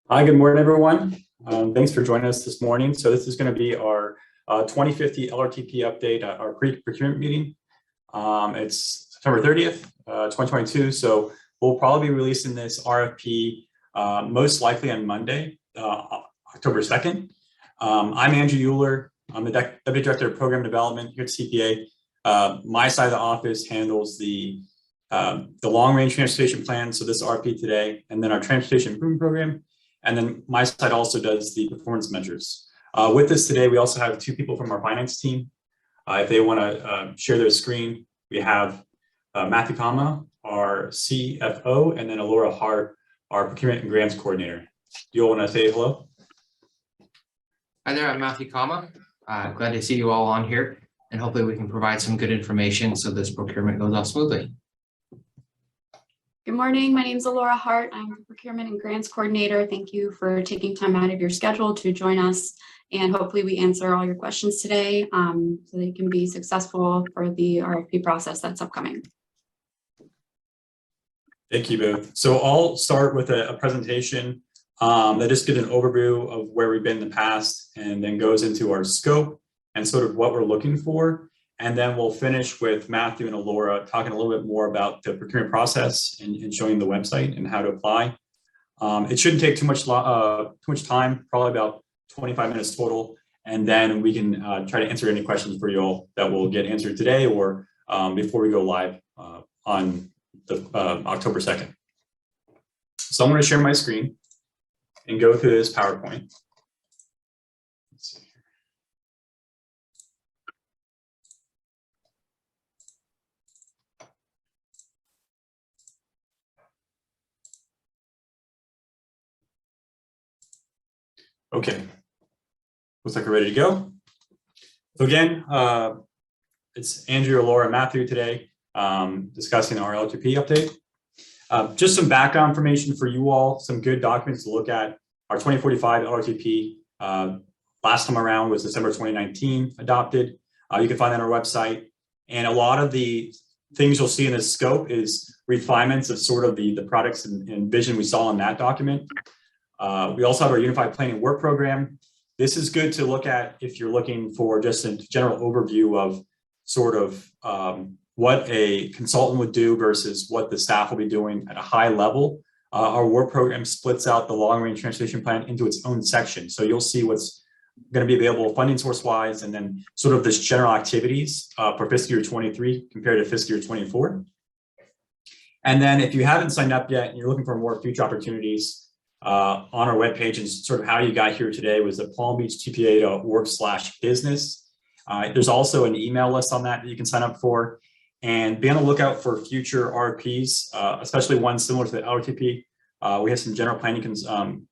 Hi, good morning, everyone. Thanks for joining us this morning. So this is going to be our 2050 LRTP update at our pre-procurement meeting. It's September 30th, 2022. So we'll probably be releasing this RFP most likely on Monday, October 2nd. I'm Andrew Euler. I'm the Deputy Director of Program Development here at CPA. My side of the office handles the long-range transportation plan, so this RFP today, and then our transportation improvement program. And then my side also does the performance measures. With us today, we also have two people from our finance team. If they want to share their screen, we have Matthew Kama, our CFO, and then Alora Hart, our Procurement and Grants Coordinator. Do you all want to say hello? Hi there, I'm Matthew Kama. Glad to see you all on here, and hopefully we can provide some good information so this procurement goes off smoothly. Good morning, my name is Alora Hart. I'm the Procurement and Grants Coordinator. Thank you for taking time out of your schedule to join us, and hopefully we answer all your questions today so they can be successful for the RFP process that's upcoming. Thank you both. So I'll start with a presentation that just gives an overview of where we've been in the past and then goes into our scope and sort of what we're looking for. And then we'll finish with Matthew and Alora talking a little bit more about the procurement process and showing the website and how to apply. It shouldn't take too much time, probably about 25 minutes total. And then we can try to answer any questions for you all that will get answered today or before we go live on the October 2nd. So I'm going to share my screen and go through this PowerPoint. Let's see. Okay, looks like we're ready to go. So again, it's Andrew, Laura, and Matthew today discussing our LRTP update. Just some background information for you all, some good documents to look at. Our 2045 LRTP last time around was December 2019 adopted. You can find that on our website. And a lot of the things you'll see in this scope is refinements of sort of the products and vision we saw in that document. We also have our Unified Planning Work Program. This is good to look at if you're looking for just a general overview of sort of what a consultant would do versus what the staff will be doing at a high level. Our work program splits out the long-range transportation plan into its own section. So you'll see what's going to be available funding source-wise and then sort of this general activities for fiscal year 23 compared to fiscal year 24. And then if you haven't signed up yet and you're looking for more future opportunities, on our webpage and sort of how you got here today was the palmbeachtpa.org/business. There's also an email list on that you can sign up for and be on the lookout for future RFPs, especially ones similar to the LRTP. We have some general planning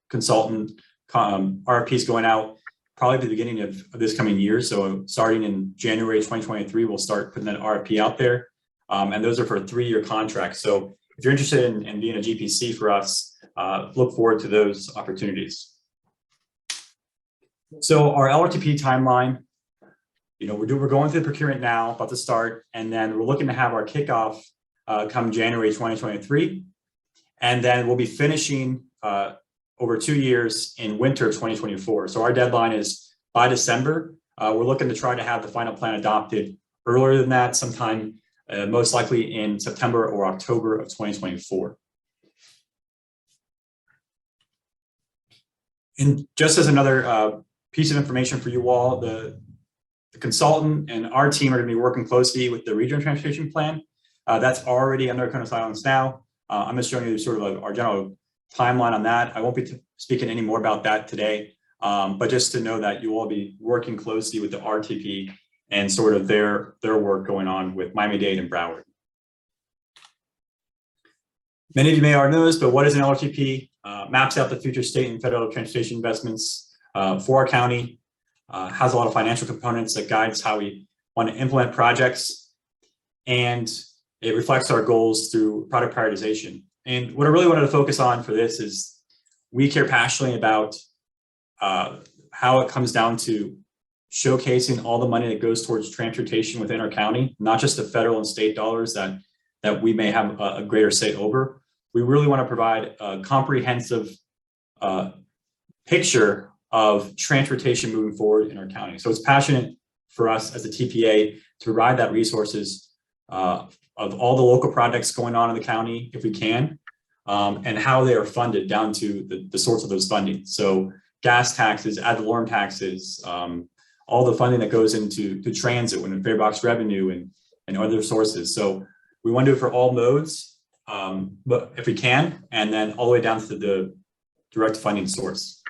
consultant RFPs going out probably at the beginning of this coming year. So starting in January 2023, we'll start putting that RFP out there. And those are for 3-year contracts. So if you're interested in being a GPC for us, look forward to those opportunities. So our LRTP timeline, we're going through the procurement now, about to start, and then we're looking to have our kickoff come January 2023, and then we'll be finishing over 2 years in winter of 2024. So our deadline is by December. We're looking to try to have the final plan adopted earlier than that, sometime most likely in September or October of 2024. And just as another piece of information for you all, the consultant and our team are going to be working closely with the regional transportation plan. That's already under Cone of Silence now. I'm just showing you sort of our general timeline on that. I won't be speaking any more about that today, but just to know that you will be working closely with the RTP and sort of their work going on with Miami-Dade and Broward. Many of you may already know this, but what is an LRTP? Maps out the future state and federal transportation investments for our county, has a lot of financial components that guides how we want to implement projects, and it reflects our goals through product prioritization. And what I really wanted to focus on for this is we care passionately about how it comes down to showcasing all the money that goes towards transportation within our county, not just the federal and state dollars that we may have a greater say over, we really want to provide a comprehensive picture of transportation moving forward in our county. So it's passionate for us as a TPA to provide that resources of all the local projects going on in the county, if we can, and how they are funded down to the source of those funding. So gas taxes, ad valorem taxes, all the funding that goes into transit and fare box revenue and other sources. So we want to do it for all modes, but if we can, and then all the way down to the direct funding source.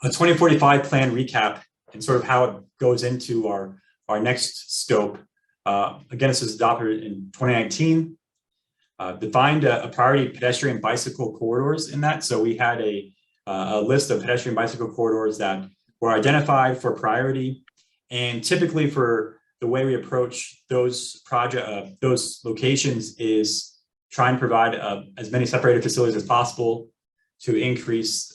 A 2045 plan recap and sort of how it goes into our next scope. Again, this was adopted in 2019, defined a priority pedestrian bicycle corridors in that. So we had a list of pedestrian bicycle corridors that were identified for priority, and typically for the way we approach those those locations is try and provide as many separated facilities as possible to increase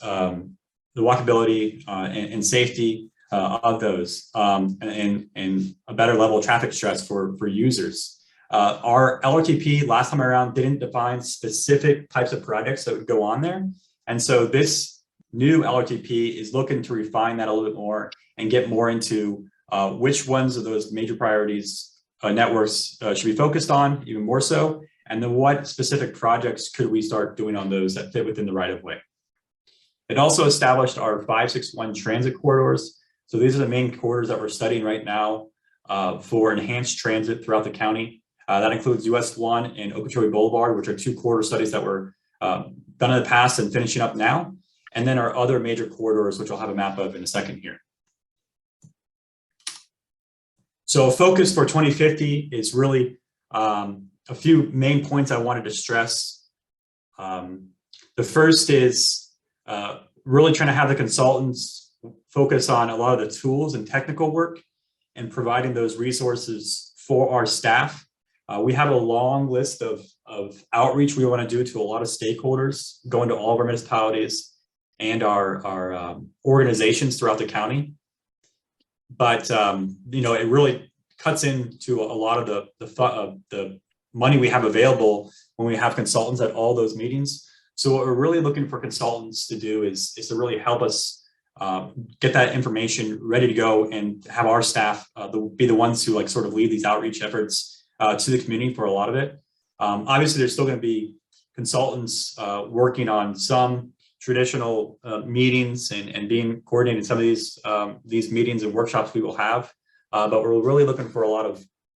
the walkability and safety of those and a better level of traffic stress for users. Our LRTP last time around didn't define specific types of projects that would go on there. And so this new LRTP is looking to refine that a little bit more and get more into which ones of those major priorities networks should be focused on, even more so, and then what specific projects could we start doing on those that fit within the right of way. It also established our 561 transit corridors. So these are the main corridors that we're studying right now for enhanced transit throughout the county. That includes US 1 and Okeechobee Boulevard, which are two corridor studies that were done in the past and finishing up now. And then our other major corridors, which I'll have a map of in a second here. So a focus for 2050 is really a few main points I wanted to stress. The first is really trying to have the consultants focus on a lot of the tools and technical work and providing those resources for our staff. We have a long list of outreach we want to do to a lot of stakeholders, going to all of our municipalities and our organizations throughout the county. But you know, it really cuts into a lot of the money we have available when we have consultants at all those meetings. So what we're really looking for consultants to do is to really help us get that information ready to go and have our staff be the ones who sort of lead these outreach efforts to the community for a lot of it. Obviously, there's still going to be consultants working on some traditional meetings and being coordinating some of these meetings and workshops we will have, but we're really looking for a lot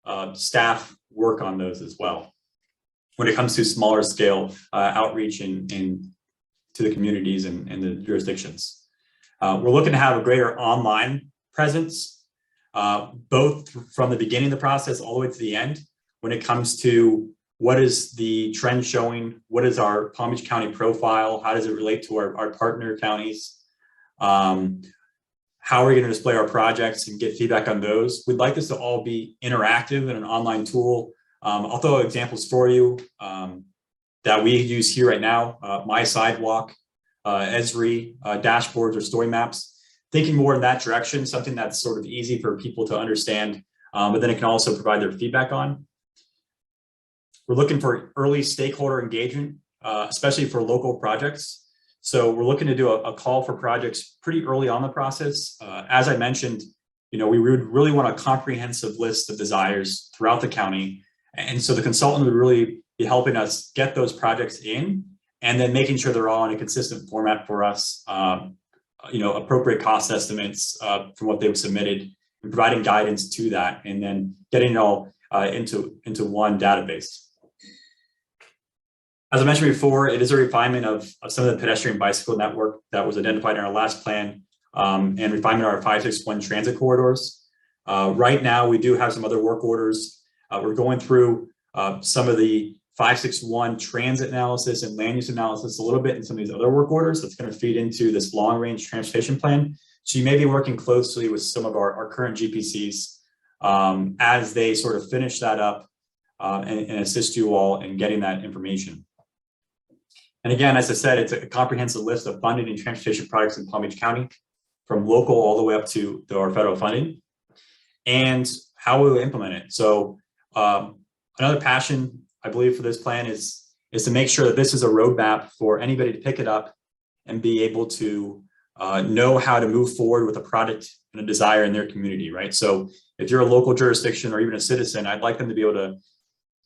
of staff work on those as well when it comes to smaller scale outreach and to the communities and the jurisdictions. We're looking to have a greater online presence, both from the beginning of the process all the way to the end, when it comes to what is the trend showing, what is our Palm Beach County profile, how does it relate to our partner counties, how are we going to display our projects and get feedback on those. We'd like this to all be interactive in an online tool. I'll throw examples for you that we use here right now, My Sidewalk, Esri, dashboards or story maps, thinking more in that direction, something that's sort of easy for people to understand, but then it can also provide their feedback on. We're looking for early stakeholder engagement, especially for local projects. So we're looking to do a call for projects pretty early on the process. As I mentioned, we would really want a comprehensive list of desires throughout the county. And so the consultant would really be helping us get those projects in and then making sure they're all in a consistent format for us, appropriate cost estimates from what they've submitted and providing guidance to that, and then getting it all into one database. As I mentioned before, it is a refinement of some of the pedestrian bicycle network that was identified in our last plan and refinement of our 561 transit corridors. Right now, we do have some other work orders. We're going through some of the 561 transit analysis and land use analysis a little bit in some of these other work orders that's going to feed into this long range transportation plan. So you may be working closely with some of our current GPCs as they sort of finish that up and assist you all in getting that information. And again, as I said, it's a comprehensive list of funding and transportation projects in Palm Beach County, from local all the way up to our federal funding, and how we will implement it. So another passion I believe, for this plan is to make sure that this is a roadmap for anybody to pick it up and be able to know how to move forward with a product and a desire in their community, right? So if you're a local jurisdiction or even a citizen, I'd like them to be able to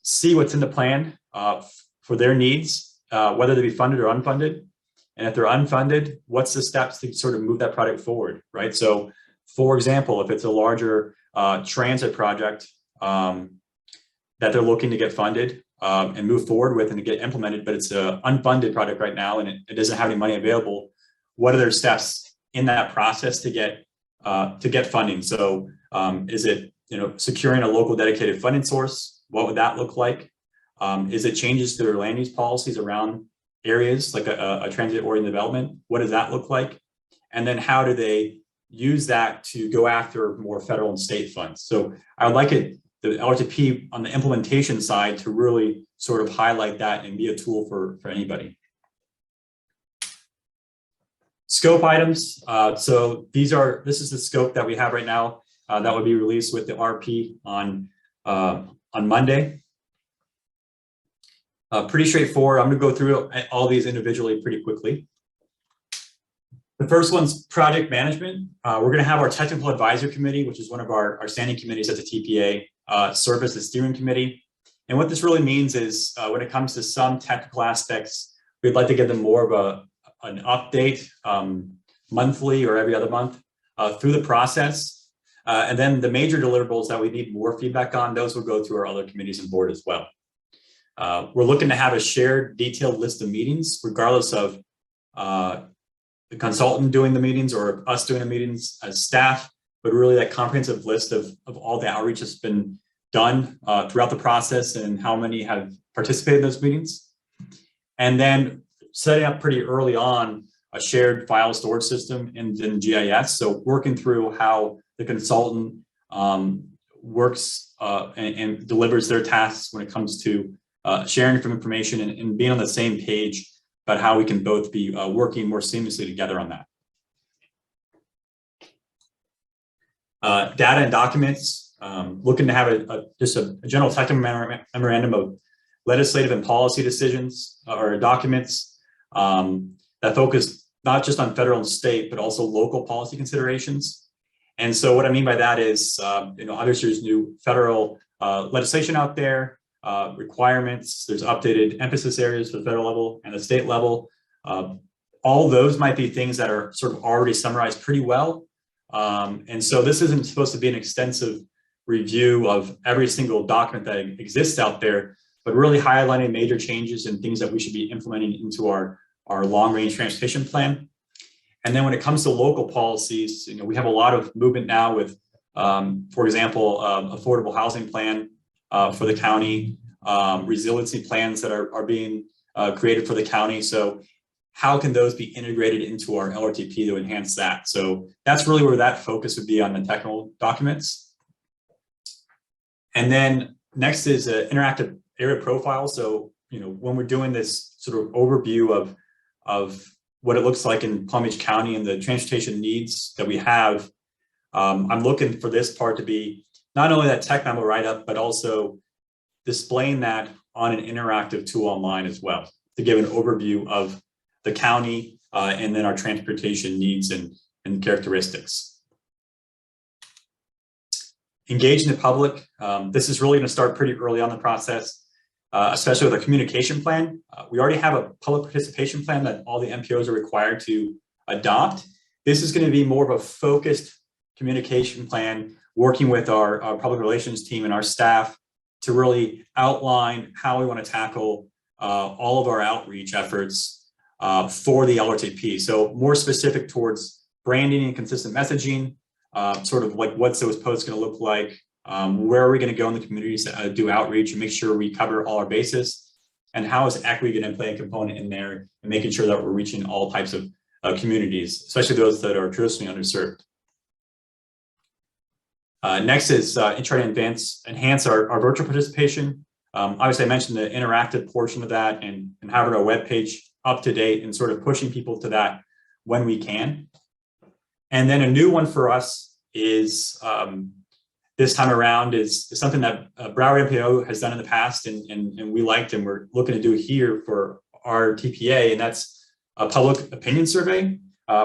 see what's in the plan for their needs, whether they be funded or unfunded. And if they're unfunded, what's the steps to sort of move that product forward, right? So for example, if it's a larger transit project that they're looking to get funded and move forward with and to get implemented, but it's an unfunded project right now and it doesn't have any money available, what are their steps in that process to get funding? So is it, securing a local dedicated funding source? What would that look like? Is it changes to their land use policies around areas like a transit-oriented development? What does that look like? And then how do they use that to go after more federal and state funds? So I would like the LRTP on the implementation side to really sort of highlight that and be a tool for anybody. Scope items. So this is the scope that we have right now that would be released with the RP on Monday. Pretty straightforward. I'm going to go through all these individually pretty quickly. The first one's project management. We're going to have our technical advisory committee, which is one of our standing committees at the TPA, serve as the steering committee. And what this really means is when it comes to some technical aspects, we'd like to give them more of an update monthly or every other month through the process. And then the major deliverables that we need more feedback on, those will go through our other committees and board as well. We're looking to have a shared detailed list of meetings, regardless of the consultant doing the meetings or us doing the meetings as staff, but really that comprehensive list of all the outreach that's been done throughout the process and how many have participated in those meetings. And then setting up pretty early on a shared file storage system in GIS. So working through how the consultant works and delivers their tasks when it comes to sharing information and being on the same page about how we can both be working more seamlessly together on that. Data and documents, looking to have just a general technical memorandum of legislative and policy decisions or documents that focus not just on federal and state, but also local policy considerations. And so what I mean by that is, obviously there's new federal legislation out there, requirements, there's updated emphasis areas for the federal level and the state level. All those might be things that are sort of already summarized pretty well. And so this isn't supposed to be an extensive review of every single document that exists out there, but really highlighting major changes and things that we should be implementing into our long-range transportation plan. And then when it comes to local policies, we have a lot of movement now with, for example, affordable housing plan for the county, resiliency plans that are being created for the county. So how can those be integrated into our LRTP to enhance that? So that's really where that focus would be on the technical documents. And then next is an interactive area profile. So, when we're doing this sort of overview of what it looks like in Palm Beach County and the transportation needs that we have, I'm looking for this part to be not only that tech memo write-up, but also displaying that on an interactive tool online as well to give an overview of the county and then our transportation needs and characteristics. Engaging the public. This is really going to start pretty early on in the process, especially with a communication plan. We already have a public participation plan that all the MPOs are required to adopt. This is going to be more of a focused communication plan, working with our public relations team and our staff to really outline how we want to tackle all of our outreach efforts for the LRTP. So more specific towards branding and consistent messaging, sort of like what's those posts going to look like, where are we going to go in the communities to do outreach and make sure we cover all our bases, and how is equity going to play a component in there and making sure that we're reaching all types of communities, especially those that are traditionally underserved. Next is trying to enhance our virtual participation. Obviously, I mentioned the interactive portion of that and having our webpage up to date and sort of pushing people to that when we can. And then a new one for us is this time around is something that Broward MPO has done in the past and we liked and we're looking to do here for our TPA, and that's a public opinion survey.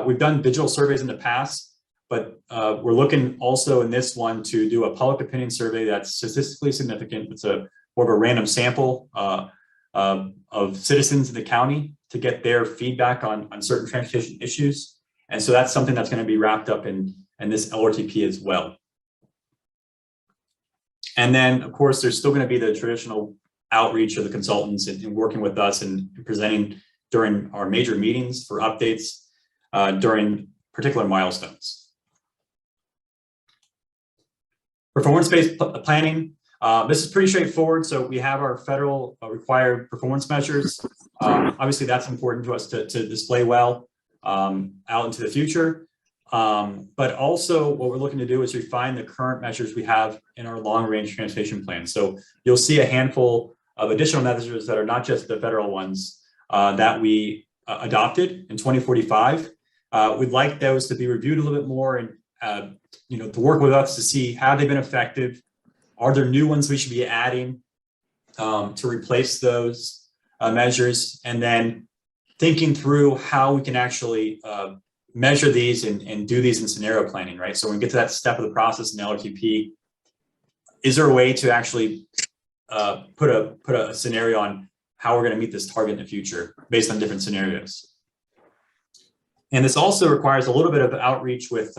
We've done digital surveys in the past, but we're looking also in this one to do a public opinion survey that's statistically significant. It's more of a random sample of citizens in the county to get their feedback on certain transportation issues. And so that's something that's going to be wrapped up in this LRTP as well. And then, of course, there's still going to be the traditional outreach of the consultants and working with us and presenting during our major meetings for updates during particular milestones. Performance-based planning. This is pretty straightforward. So we have our federal required performance measures. Obviously, that's important to us to display well out into the future. But also what we're looking to do is refine the current measures we have in our long-range transportation plan. So you'll see a handful of additional measures that are not just the federal ones that we adopted in 2045. We'd like those to be reviewed a little bit more and to work with us to see have they been effective. Are there new ones we should be adding to replace those measures? And then thinking through how we can actually measure these and do these in scenario planning, right? So when we get to that step of the process in LRTP, is there a way to actually put a scenario on how we're going to meet this target in the future based on different scenarios? And this also requires a little bit of outreach with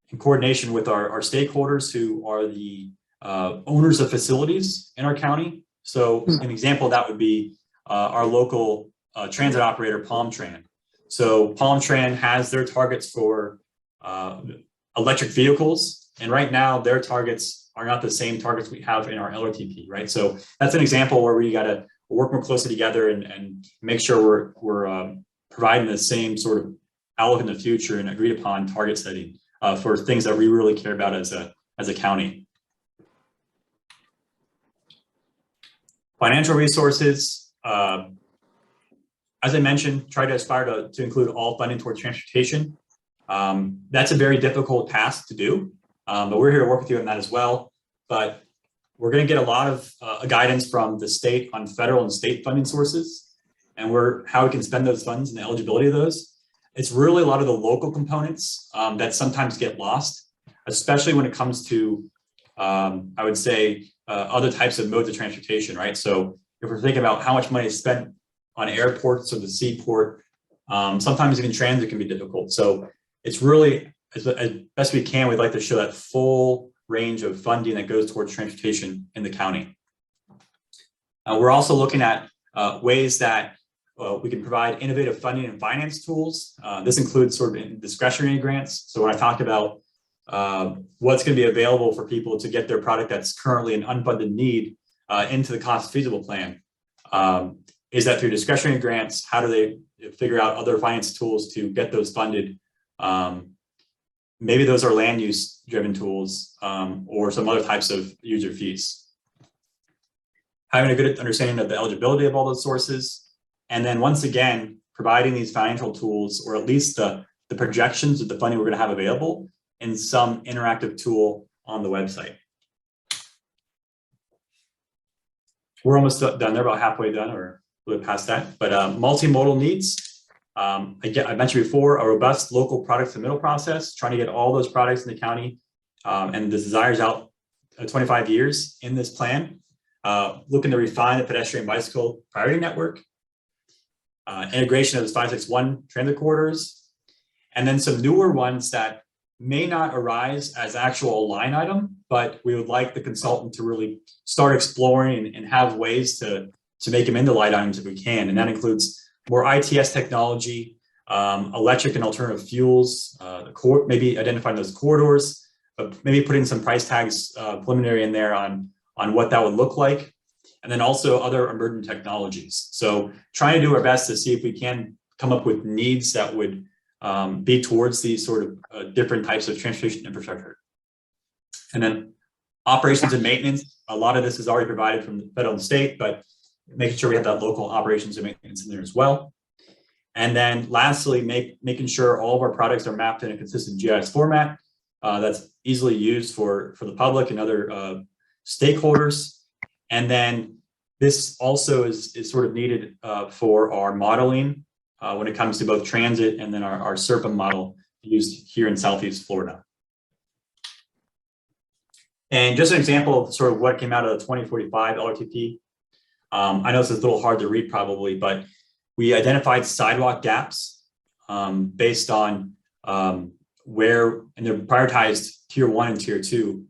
in coordination with our stakeholders who are the owners of facilities in our county. So an example of that would be our local transit operator, PalmTran. So PalmTran has their targets for electric vehicles, and right now their targets are not the same targets we have in our LRTP, right? So that's an example where we got to work more closely together and make sure we're providing the same sort of outlook in the future and agreed upon target setting for things that we really care about as a county. Financial resources. As I mentioned, try to aspire to include all funding towards transportation. That's a very difficult task to do, but we're here to work with you on that as well. But we're going to get a lot of guidance from the state on federal and state funding sources and how we can spend those funds and the eligibility of those. It's really a lot of the local components that sometimes get lost, especially when it comes to, I would say, other types of modes of transportation, right? So if we're thinking about how much money is spent on airports or the seaport, sometimes even transit can be difficult. So it's really, as best we can, we'd like to show that full range of funding that goes towards transportation in the county. We're also looking at ways that we can provide innovative funding and finance tools. This includes sort of discretionary grants. So when I talked about what's going to be available for people to get their product that's currently an unfunded need into the cost feasible plan, is that through discretionary grants? How do they figure out other finance tools to get those funded? Maybe those are land use driven tools or some other types of user fees. Having a good understanding of the eligibility of all those sources. And then once again, providing these financial tools, or at least the projections of the funding we're going to have available in some interactive tool on the website. We're almost done. They're about halfway done or a little past that. But multimodal needs. Again, I mentioned before, a robust local product to middle process, trying to get all those products in the county and the desires out 25 years in this plan. Looking to refine the pedestrian bicycle priority network. Integration of the 561 transit corridors, and then some newer ones that may not arise as actual line item, but we would like the consultant to really start exploring and have ways to make them into line items if we can. And that includes more ITS technology, electric and alternative fuels, maybe identifying those corridors, but maybe putting some price tags preliminary in there on what that would look like. And then also other emerging technologies. So trying to do our best to see if we can come up with needs that would be towards these sort of different types of transportation infrastructure. And then operations and maintenance. A lot of this is already provided from the federal and state, but making sure we have that local operations and maintenance in there as well. And then lastly, making sure all of our products are mapped in a consistent GIS format that's easily used for the public and other stakeholders. And then this also is sort of needed for our modeling when it comes to both transit and then our SERPA model used here in Southeast Florida. And just an example of sort of what came out of the 2045 LRTP. I know this is a little hard to read probably, but we identified sidewalk gaps based on where, and they're prioritized tier 1 and tier 2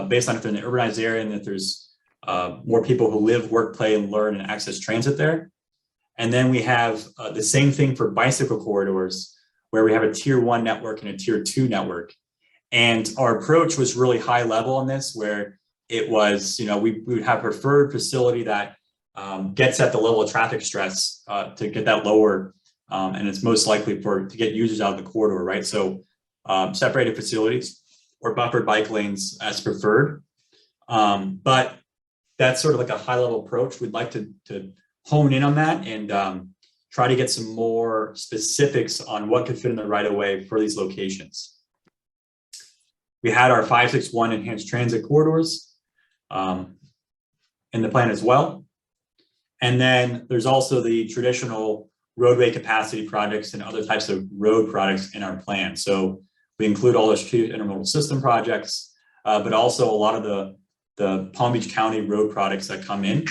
based on if they're in the urbanized area and if there's more people who live, work, play, and learn and access transit there. And then we have the same thing for bicycle corridors, where we have a tier 1 network and a tier 2 network. And our approach was really high level on this, where it was, we would have preferred facility that gets at the level of traffic stress to get that lower. And it's most likely to get users out of the corridor, right? So separated facilities or buffered bike lanes as preferred. But that's sort of like a high level approach. We'd like to hone in on that and try to get some more specifics on what could fit in the right of way for these locations. We had our 561 enhanced transit corridors in the plan as well. And then there's also the traditional roadway capacity projects and other types of road projects in our plan. So we include all the strategic intermodal system projects, but also a lot of the Palm Beach County road products that come in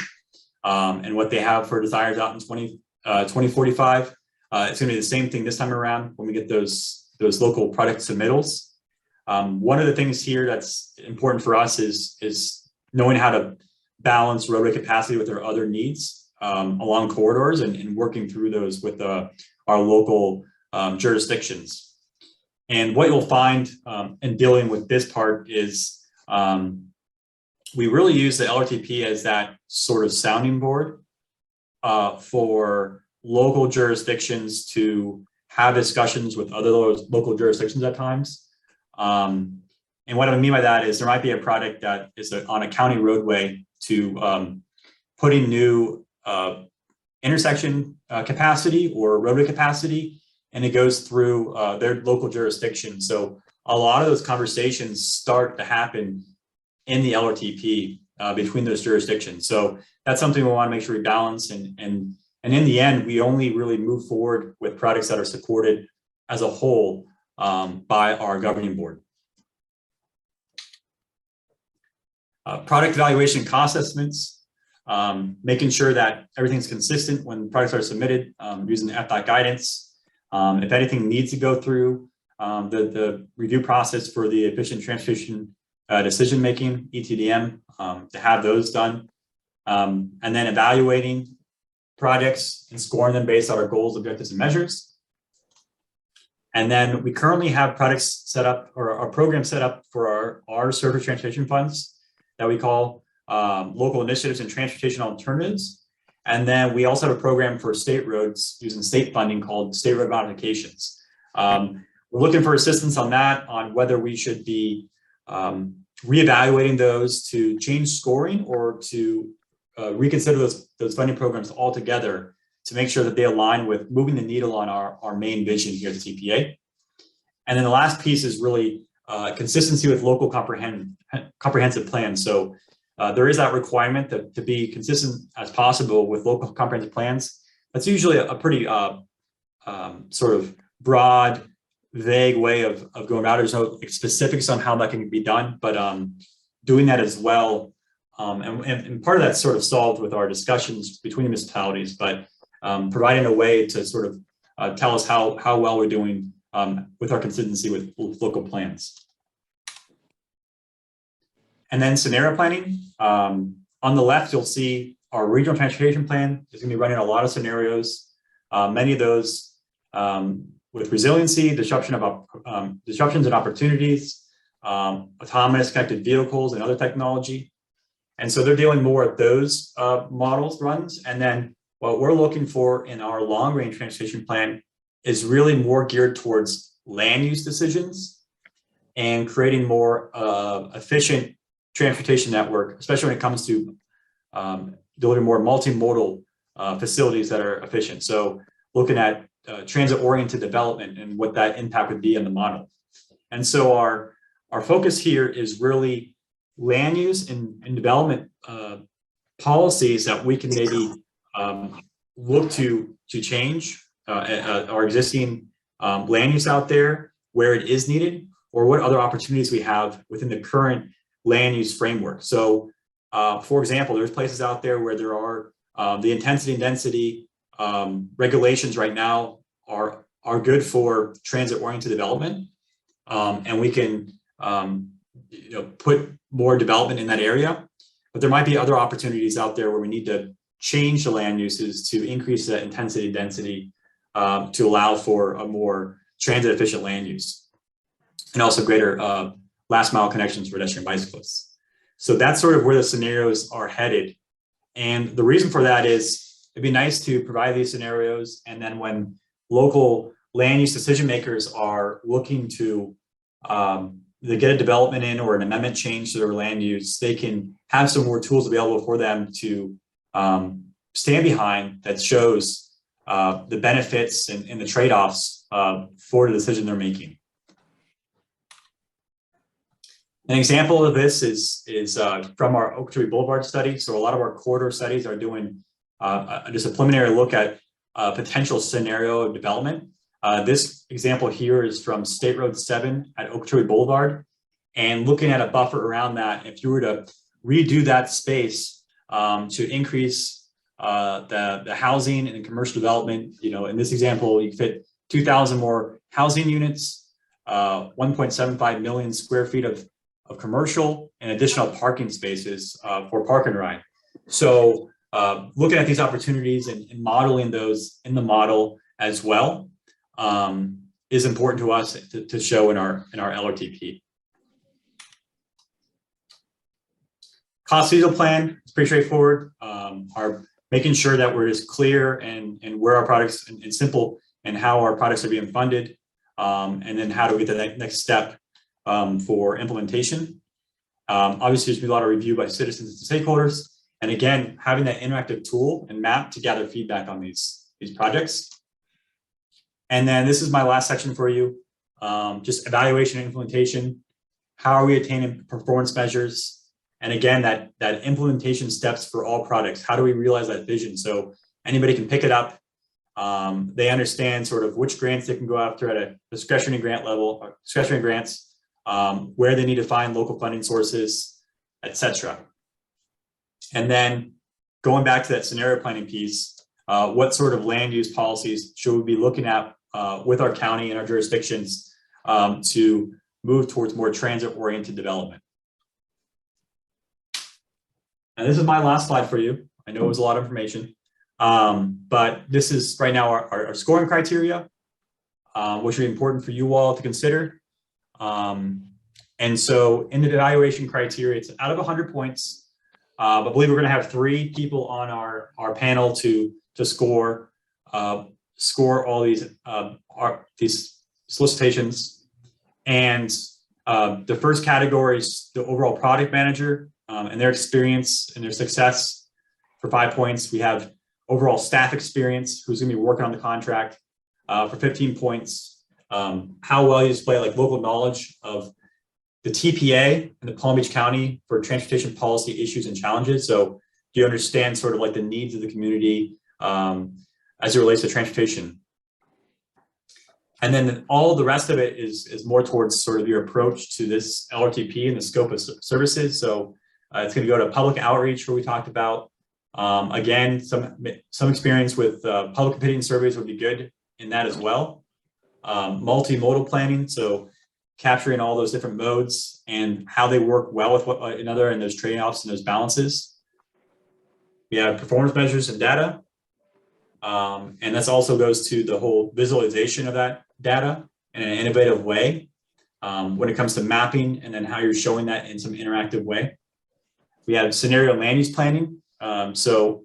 and what they have for desires out in 2045. It's gonna be the same thing this time around when we get those local product submittals. One of the things here that's important for us is knowing how to balance roadway capacity with our other needs along corridors and working through those with our local jurisdictions. And what you'll find in dealing with this part is we really use the LRTP as that sort of sounding board for local jurisdictions to have discussions with other local jurisdictions at times. And what I mean by that is there might be a project that is on a county roadway to put in new intersection capacity or roadway capacity, and it goes through their local jurisdiction. So a lot of those conversations start to happen in the LRTP between those jurisdictions. So that's something we want to make sure we balance. And in the end, we only really move forward with projects that are supported as a whole by our governing board. Product evaluation cost estimates, making sure that everything's consistent when products are submitted using the FDOT guidance. If anything needs to go through the review process for the efficient transportation decision-making, ETDM, to have those done. And then evaluating projects and scoring them based on our goals, objectives, and measures. And then we currently have products set up, or our program set up for our surface transportation funds that we call local initiatives and transportation alternatives. And then we also have a program for state roads using state funding called state road modifications. We're looking for assistance on that, on whether we should be reevaluating those to change scoring or to reconsider those funding programs altogether to make sure that they align with moving the needle on our main vision here at the TPA. And then the last piece is really consistency with local comprehensive plans. So there is that requirement to be consistent as possible with local comprehensive plans. That's usually a pretty sort of broad, vague way of going about it. There's no specifics on how that can be done, but doing that as well. And part of that's sort of solved with our discussions between municipalities, but providing a way to sort of tell us how well we're doing with our consistency with local plans. And then scenario planning. On the left, you'll see our regional transportation plan is going to be running a lot of scenarios. Many of those with resiliency, disruptions and opportunities, autonomous connected vehicles and other technology. And so they're dealing more with those models runs. And then what we're looking for in our long range transportation plan is really more geared towards land use decisions and creating more efficient transportation network, especially when it comes to delivering more multimodal facilities that are efficient. So looking at transit-oriented development and what that impact would be in the model. And so our our focus here is really land use and development policies that we can maybe look to change our existing land use out there where it is needed, or what other opportunities we have within the current land use framework. So, for example, there's places out there where there are the intensity and density regulations right now are good for transit-oriented development, and we can put more development in that area. But there might be other opportunities out there where we need to change the land uses to increase the intensity and density to allow for a more transit efficient land use, and also greater last mile connections for pedestrian bicyclists. So that's sort of where the scenarios are headed. And the reason for that is it'd be nice to provide these scenarios, and then when local land use decision makers are looking to they get a development in or an amendment change to their land use, they can have some more tools available for them to stand behind that shows the benefits and the trade-offs for the decision they're making. An example of this is from our Oak Tree Boulevard study. So a lot of our corridor studies are doing just a preliminary look at potential scenario of development. This example here is from State Road 7 at Oak Tree Boulevard, and looking at a buffer around that. If you were to redo that space to increase the housing and commercial development, in this example, you fit 2,000 more housing units, 1.75 million square feet of commercial, and additional parking spaces for park and ride. So looking at these opportunities and modeling those in the model as well is important to us to show in our LRTP. Cost diesel plan is pretty straightforward. Our making sure that we're just clear and where our products and simple and how our products are being funded, and then how do we get the next step for implementation. Obviously, there's been a lot of review by citizens and stakeholders, and again, having that interactive tool and map to gather feedback on these projects. And then this is my last section for you, just evaluation and implementation. How are we attaining performance measures? And again, that implementation steps for all products. How do we realize that vision so anybody can pick it up? They understand sort of which grants they can go after at a discretionary grant level, or discretionary grants, where they need to find local funding sources, etc. And then going back to that scenario planning piece, what sort of land use policies should we be looking at with our county and our jurisdictions to move towards more transit-oriented development? And this is my last slide for you. I know it was a lot of information, but this is right now our scoring criteria, which are important for you all to consider. And so in the evaluation criteria, it's out of 100 points, but I believe we're going to have 3 people on our panel to score all these solicitations. And the first category is the overall product manager and their experience and their success for 5 points. We have overall staff experience, who's going to be working on the contract for 15 points. How well you display local knowledge of the TPA and the Palm Beach County for transportation policy issues and challenges. So do you understand sort of the needs of the community as it relates to transportation? And then all the rest of it is more towards sort of your approach to this LRTP and the scope of services. So it's going to go to public outreach, where we talked about. Again, some experience with public opinion surveys would be good in that as well. Multimodal planning, so capturing all those different modes and how they work well with one another, and those trade-offs and those balances. We have performance measures and data. And this also goes to the whole visualization of that data in an innovative way when it comes to mapping, and then how you're showing that in some interactive way. We have scenario land use planning. So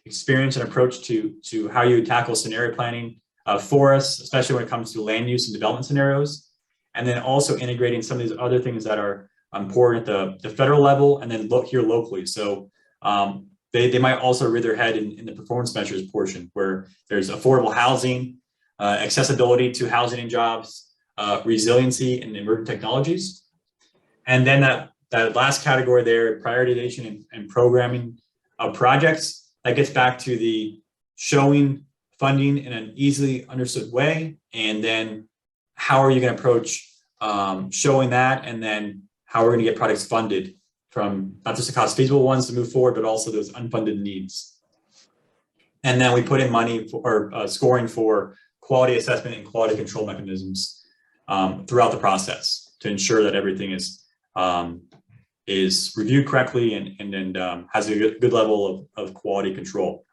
experience and approach to how you tackle scenario planning for us, especially when it comes to land use and development scenarios. And then also integrating some of these other things that are important at the federal level, and then look here locally. So they might also rear their head in the performance measures portion, where there's affordable housing, accessibility to housing and jobs, resiliency and emerging technologies. And then that last category there, prioritization and programming of projects, that gets back to the showing funding in an easily understood way. And then how are you going to approach showing that, and then how we're going to get projects funded from not just the cost feasible ones to move forward, but also those unfunded needs. And then we put in money for scoring for quality assessment and quality control mechanisms throughout the process to ensure that everything is reviewed correctly and has a good level of quality control.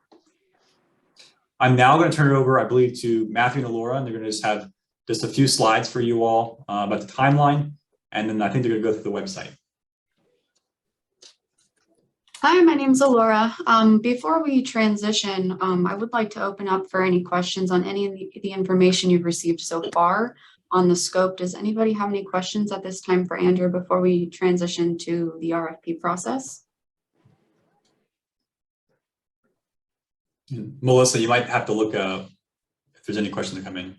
I'm now going to turn it over, I believe, to Matthew and Laura, and they're going to just have just a few slides for you all about the timeline, and then I think they're going to go through the website. Hi, my name's Alora. Before we transition, I would like to open up for any questions on any of the information you've received so far on the scope. Does anybody have any questions at this time for Andrew before we transition to the RFP process? Melissa, you might have to look if there's any questions that come in.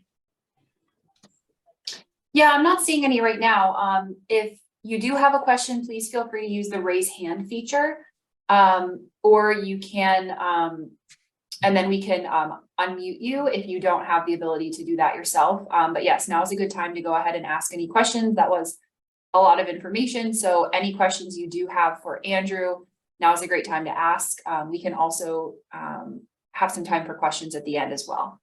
Yeah, I'm not seeing any right now. If you do have a question, please feel free to use the raise hand feature. Or you can, and then we can unmute you if you don't have the ability to do that yourself. But yes, now is a good time to go ahead and ask any questions. That was a lot of information. So any questions you do have for Andrew, now is a great time to ask. We can also have some time for questions at the end as well.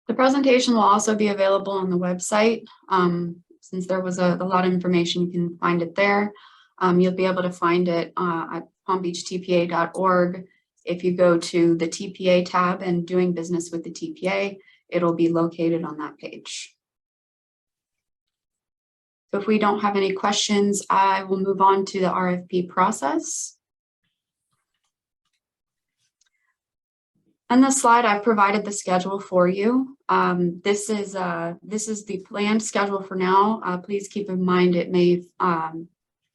The presentation will also be available on the website. Since there was a lot of information, you can find it there. You'll be able to find it at palmbeachtpa.org. If you go to the TPA tab and doing business with the TPA, it'll be located on that page. So if we don't have any questions, I will move on to the RFP process. On this slide, I've provided the schedule for you. This is the planned schedule for now. Please keep in mind it may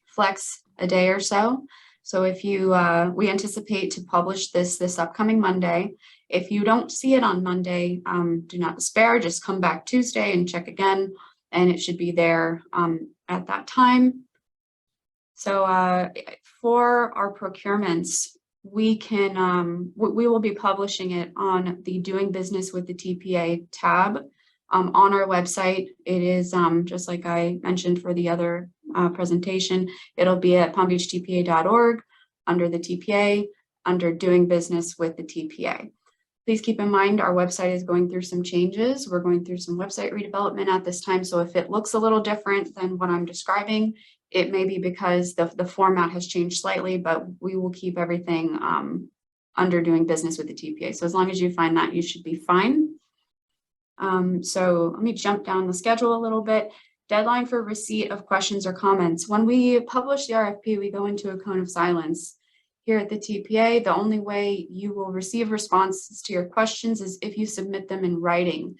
flex a day or so. So if you, we anticipate to publish this upcoming Monday. If you don't see it on Monday, do not despair. Just come back Tuesday and check again, and it should be there at that time. So for our procurements, we will be publishing it on the Doing Business with the TPA tab on our website. It is just like I mentioned for the other presentation, it'll be at palmbeachtpa.org under the TPA, under Doing Business with the TPA. Please keep in mind our website is going through some changes. We're going through some website redevelopment at this time. So if it looks a little different than what I'm describing, it may be because the format has changed slightly, but we will keep everything under Doing Business with the TPA. So as long as you find that, you should be fine. So let me jump down the schedule a little bit. Deadline for receipt of questions or comments. When we publish the RFP, we go into a cone of silence. Here at the TPA, the only way you will receive responses to your questions is if you submit them in writing.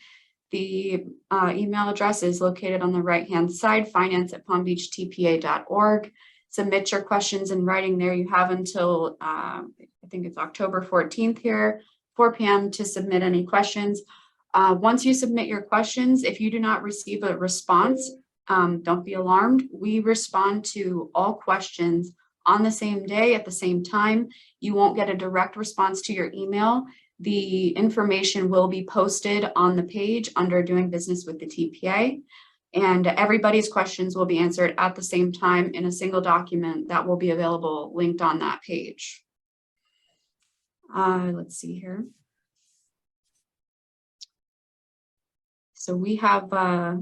The email address is located on the right-hand side, finance@palmbeachtpa.org. Submit your questions in writing there. You have until, I think it's October 14th here, 4 p.m. to submit any questions. Once you submit your questions, if you do not receive a response, don't be alarmed. We respond to all questions on the same day at the same time. You won't get a direct response to your email. The information will be posted on the page under Doing Business with the TPA, and everybody's questions will be answered at the same time in a single document that will be available linked on that page. Let's see here. So we have a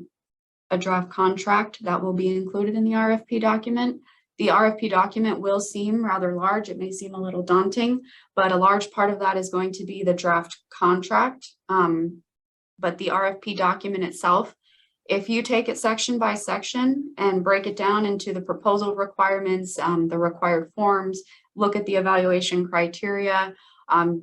draft contract that will be included in the RFP document. The RFP document will seem rather large. It may seem a little daunting, but a large part of that is going to be the draft contract. But the RFP document itself, if you take it section by section and break it down into the proposal requirements, the required forms, look at the evaluation criteria,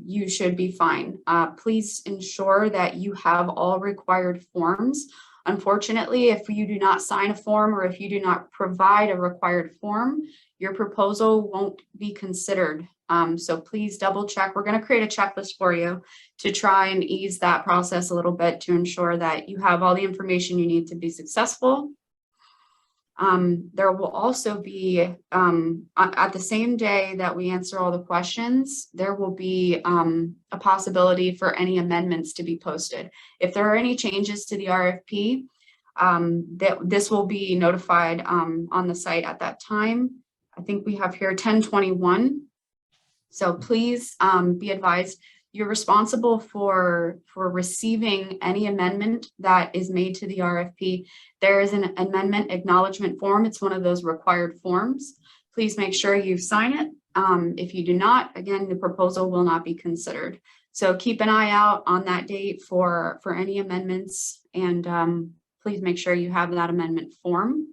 you should be fine. Please ensure that you have all required forms. Unfortunately, if you do not sign a form or if you do not provide a required form, your proposal won't be considered. So please double check. We're going to create a checklist for you to try and ease that process a little bit to ensure that you have all the information you need to be successful. There will also be, at the same day that we answer all the questions, there will be a possibility for any amendments to be posted. If there are any changes to the RFP, this will be notified on the site at that time. I think we have here 10/21. So please be advised, you're responsible for receiving any amendment that is made to the RFP. There is an amendment acknowledgement form. It's one of those required forms. Please make sure you sign it. If you do not, again, the proposal will not be considered. So keep an eye out on that date for any amendments, and please make sure you have that amendment form.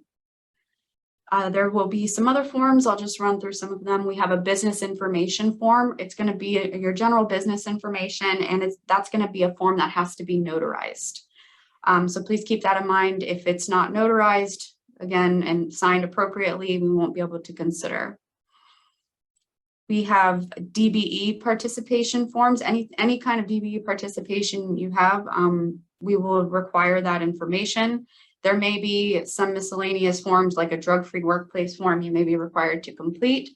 There will be some other forms. I'll just run through some of them. We have a business information form. It's going to be your general business information, and that's going to be a form that has to be notarized. So please keep that in mind. If it's not notarized, again, and signed appropriately, we won't be able to consider. We have DBE participation forms. Any kind of DBE participation you have, we will require that information. There may be some miscellaneous forms like a drug-free workplace form you may be required to complete.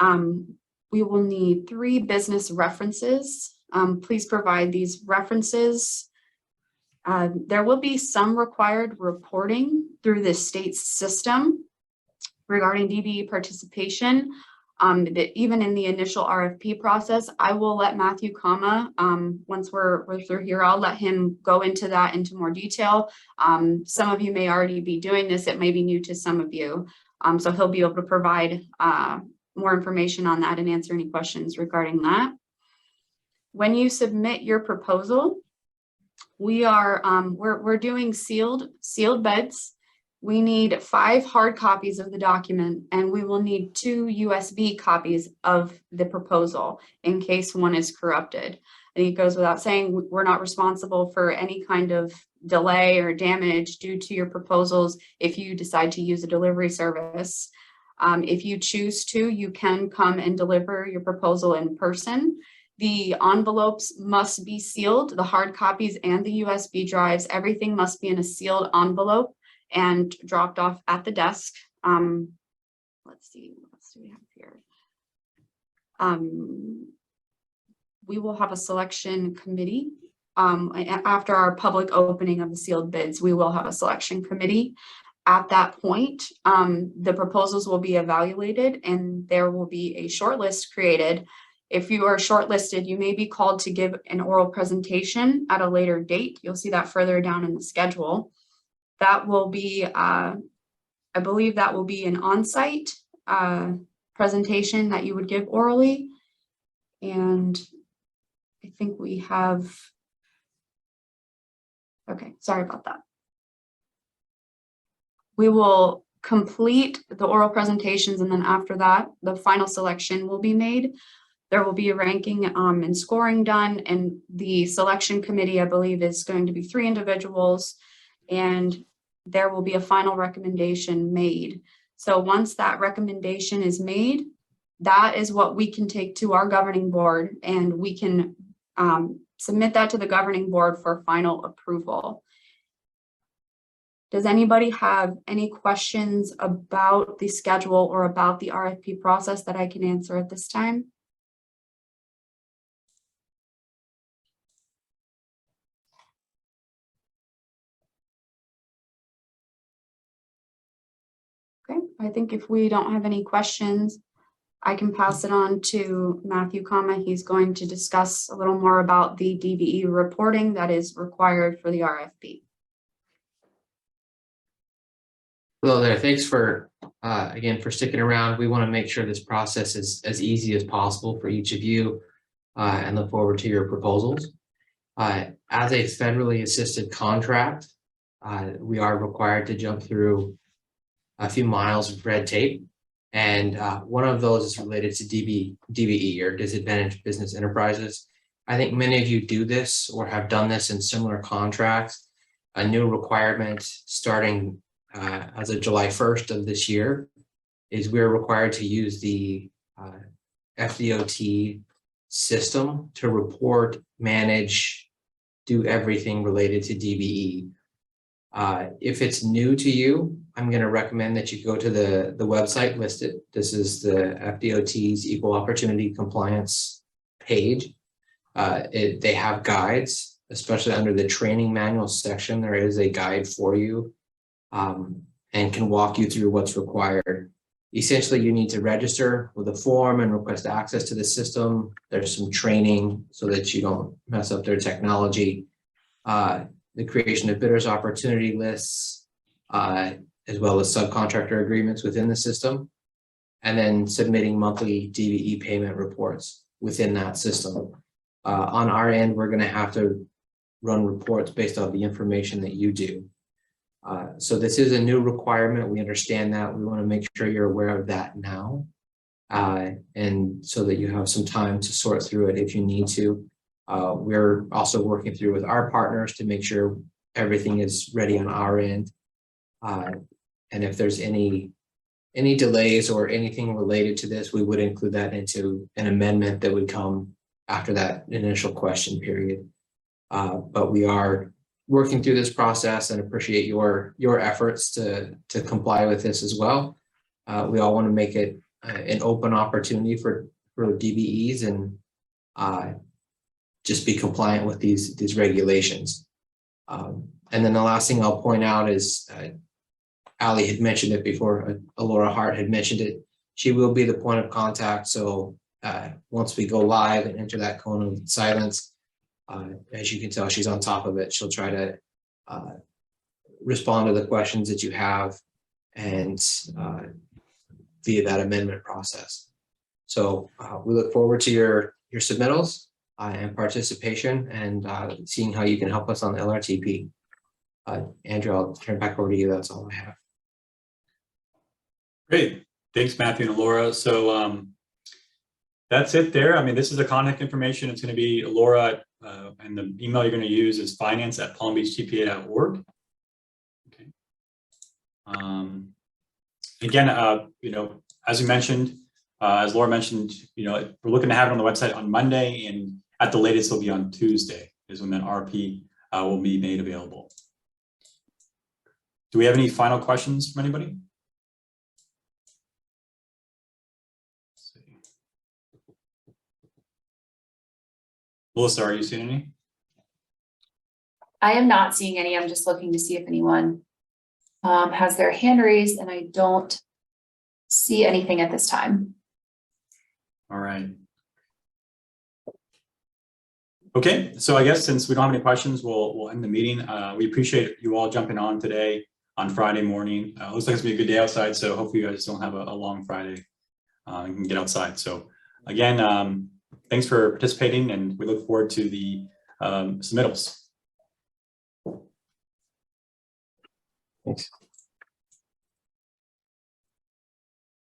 We will need 3 business references. Please provide these references. There will be some required reporting through the state's system regarding DBE participation. That even in the initial RFP process, I will let Matthew once we're through here, I'll let him go into that into more detail. Some of you may already be doing this. It may be new to some of you. So he'll be able to provide more information on that and answer any questions regarding that. When you submit your proposal, we're doing sealed beds. We need 5 hard copies of the document, and we will need 2 USB copies of the proposal in case one is corrupted. I think it goes without saying, we're not responsible for any kind of delay or damage due to your proposals if you decide to use a delivery service. If you choose to, you can come and deliver your proposal in person. The envelopes must be sealed, the hard copies and the USB drives, everything must be in a sealed envelope and dropped off at the desk. Let's see, what else do we have here? We will have a selection committee. After our public opening of the sealed bids, we will have a selection committee. At that point, the proposals will be evaluated and there will be a short list created. If you are shortlisted, you may be called to give an oral presentation at a later date. You'll see that further down in the schedule. That will be, I believe that will be an on-site presentation that you would give orally. And I think we have, okay, sorry about that. We will complete the oral presentations, and then after that, the final selection will be made. There will be a ranking and scoring done, and the selection committee, I believe, is going to be 3 individuals, and there will be a final recommendation made. So once that recommendation is made, that is what we can take to our governing board, and we can submit that to the governing board for final approval. Does anybody have any questions about the schedule or about the RFP process that I can answer at this time? Okay, I think if we don't have any questions, I can pass it on to Matthew He's going to discuss a little more about the DBE reporting that is required for the RFP. Hello there. Thanks for, again, for sticking around. We want to make sure this process is as easy as possible for each of you and look forward to your proposals. As a federally assisted contract, we are required to jump through a few miles of red tape. And one of those is related to DBE, or disadvantaged business enterprises. I think many of you do this or have done this in similar contracts. A new requirement starting as of July 1st of this year is we're required to use the FDOT system to report, manage, do everything related to DBE. If it's new to you, I'm going to recommend that you go to the website listed. This is the FDOT's Equal Opportunity Compliance page. They have guides, especially under the training manual section. There is a guide for you and can walk you through what's required. Essentially, you need to register with a form and request access to the system. There's some training so that you don't mess up their technology. The creation of bidders opportunity lists, as well as subcontractor agreements within the system, and then submitting monthly DVE payment reports within that system. On our end, we're going to have to run reports based on the information that you do. So this is a new requirement. We understand that. We want to make sure you're aware of that now, and so that you have some time to sort through it if you need to. We're also working through with our partners to make sure everything is ready on our end. And if there's any delays or anything related to this, we would include that into an amendment that would come after that initial question period. But we are working through this process and appreciate your efforts to comply with this as well. We all want to make it an open opportunity for DBEs and just be compliant with these regulations. And then the last thing I'll point out is Ali had mentioned it before, Alora Hart had mentioned it. She will be the point of contact. So once we go live and enter that cone of silence, as you can tell, she's on top of it. She'll try to respond to the questions that you have and via that amendment process. So we look forward to your submittals and participation and seeing how you can help us on the LRTP. Andrew, I'll turn it back over to you. That's all I have. Great. Thanks, Matthew and Laura. So that's it there. I mean, this is the contact information. It's going to be Laura, and the email you're going to use is finance@palmbeachtpa.org. Okay. Again, you know, as you mentioned, as Laura mentioned, you know, we're looking to have it on the website on Monday, and at the latest, it'll be on Tuesday is when that RP will be made available. Do we have any final questions from anybody? Melissa, are you seeing any? I am not seeing any. I'm just looking to see if anyone has their hand raised, and I don't see anything at this time. All right. Okay, so I guess since we don't have any questions, we'll end the meeting. We appreciate you all jumping on today on Friday morning. Looks like it's gonna be a good day outside, so hopefully you guys don't have a long Friday and can get outside. So again, thanks for participating, and we look forward to the submittals. Thanks.